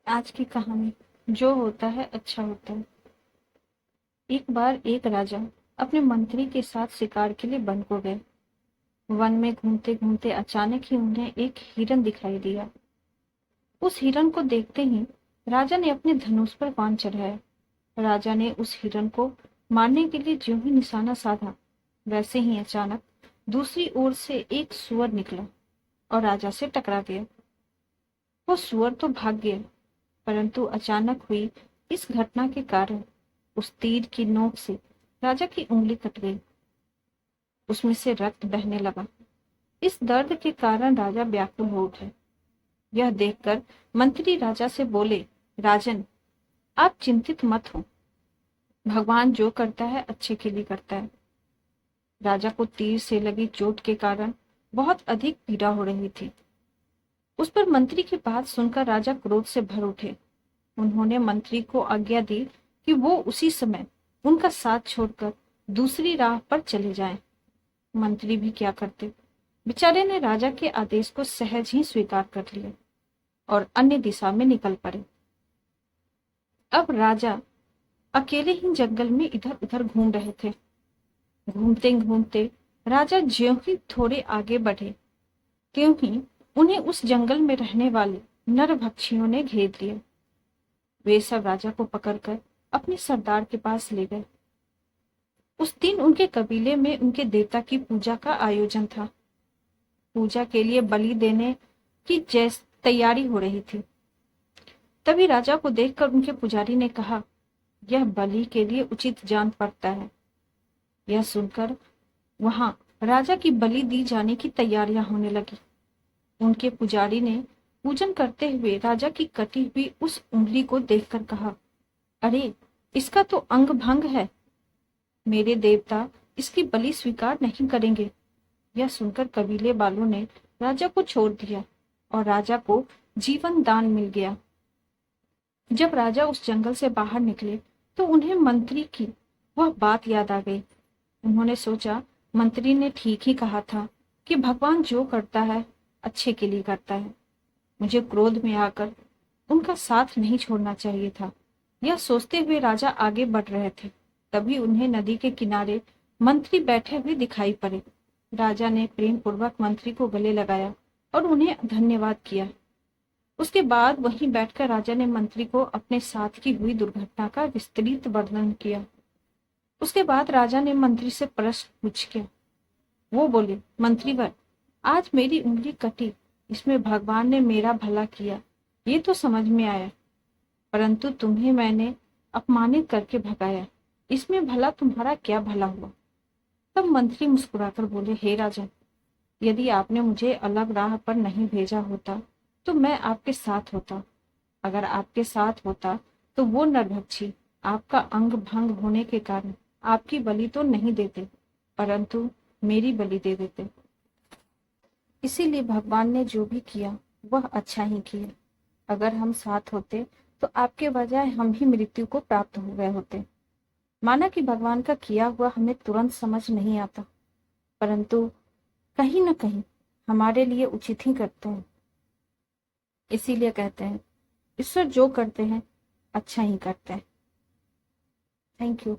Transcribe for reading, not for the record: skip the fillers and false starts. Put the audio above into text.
आज की कहानी जो होता है अच्छा होता है। एक बार एक राजा अपने मंत्री के साथ शिकार के लिए वन को गए। वन में घूमते घूमते अचानक ही उन्हें एक हिरन दिखाई दिया। उस हिरन को देखते ही राजा ने अपने धनुष पर बाण चढ़ाया। राजा ने उस हिरन को मारने के लिए ज्यों ही निशाना साधा, वैसे ही अचानक दूसरी ओर से एक सुअर निकला और राजा से टकरा गया। वो सुअर तो भाग गया, परंतु अचानक हुई इस घटना के कारण उस तीर की नोक से राजा की उंगली कट गई। उसमें से रक्त बहने लगा। इस दर्द के कारण राजा व्याकुल हो उठे। यह देखकर मंत्री राजा से बोले, राजन, आप चिंतित मत हो। भगवान जो करता है अच्छे के लिए करता है। राजा को तीर से लगी चोट के कारण बहुत अधिक पीड़ा हो रही थी। उस पर मंत्री की बात सुनकर राजा क्रोध से भर उठे। उन्होंने मंत्री को आज्ञा दी कि वो उसी समय उनका साथ छोड़कर दूसरी राह पर चले जाएं। मंत्री भी क्या करते, बेचारे ने राजा के आदेश को सहज ही स्वीकार कर लिया और अन्य दिशा में निकल पड़े। अब राजा अकेले ही जंगल में इधर उधर घूम रहे थे। घूमते घूमते राजा ज्यों ही थोड़े आगे बढ़े, त्यों ही उन्हें उस जंगल में रहने वाले नरभक्षियों ने घेर लिया। वे सब राजा को पकड़कर अपने सरदार के पास ले गए। उस दिन उनके कबीले में उनके देवता की पूजा का आयोजन था। पूजा के लिए बलि देने की तैयारी हो रही थी। तभी राजा को देखकर उनके पुजारी ने कहा, यह बलि के लिए उचित जान पड़ता है। यह सुनकर वहां राजा की बलि दी जाने की तैयारियां होने लगी। उनके पुजारी ने पूजन करते हुए राजा की कटी हुई उस उंगली को देखकर कहा, अरे, इसका तो अंग भंग है। मेरे देवता इसकी बलि स्वीकार नहीं करेंगे। यह सुनकर कबीले वालों ने राजा को छोड़ दिया और राजा को जीवन दान मिल गया। जब राजा उस जंगल से बाहर निकले तो उन्हें मंत्री की वह बात याद आ गई। उन्होंने सोचा, मंत्री ने ठीक ही कहा था कि भगवान जो करता है अच्छे के लिए करता है। मुझे क्रोध में आकर उनका साथ नहीं छोड़ना चाहिए था। यह सोचते हुए राजा आगे बढ़ रहे थे। तभी उन्हें नदी के किनारे मंत्री बैठे हुए दिखाई पड़े। राजा ने प्रेम पूर्वक मंत्री को गले लगाया और उन्हें धन्यवाद किया। उसके बाद वहीं बैठकर राजा ने मंत्री को अपने साथ की हुई दुर्घटना का विस्तृत वर्णन किया। उसके बाद राजा ने मंत्री से प्रश्न पूछ किया। वो बोले, मंत्रीवर, आज मेरी उंगली कटी, इसमें भगवान ने मेरा भला किया, ये तो समझ में आया, परंतु तुम्हें मैंने अपमानित करके भगाया, इसमें भला तुम्हारा क्या भला हुआ? तब मंत्री मुस्कुराकर बोले, हे राजन, यदि आपने मुझे अलग राह पर नहीं भेजा होता तो मैं आपके साथ होता। अगर आपके साथ होता तो वो नरभक्षी आपका अंग भंग होने के कारण आपकी बलि तो नहीं देते, परंतु मेरी बलि दे देते। इसीलिए भगवान ने जो भी किया वह अच्छा ही किया। अगर हम साथ होते तो आपके बजाय हम ही मृत्यु को प्राप्त हो गए होते। माना कि भगवान का किया हुआ हमें तुरंत समझ नहीं आता, परंतु कहीं न कहीं हमारे लिए उचित ही करते हैं। इसीलिए कहते हैं, ईश्वर जो करते हैं अच्छा ही करते हैं। Thank you.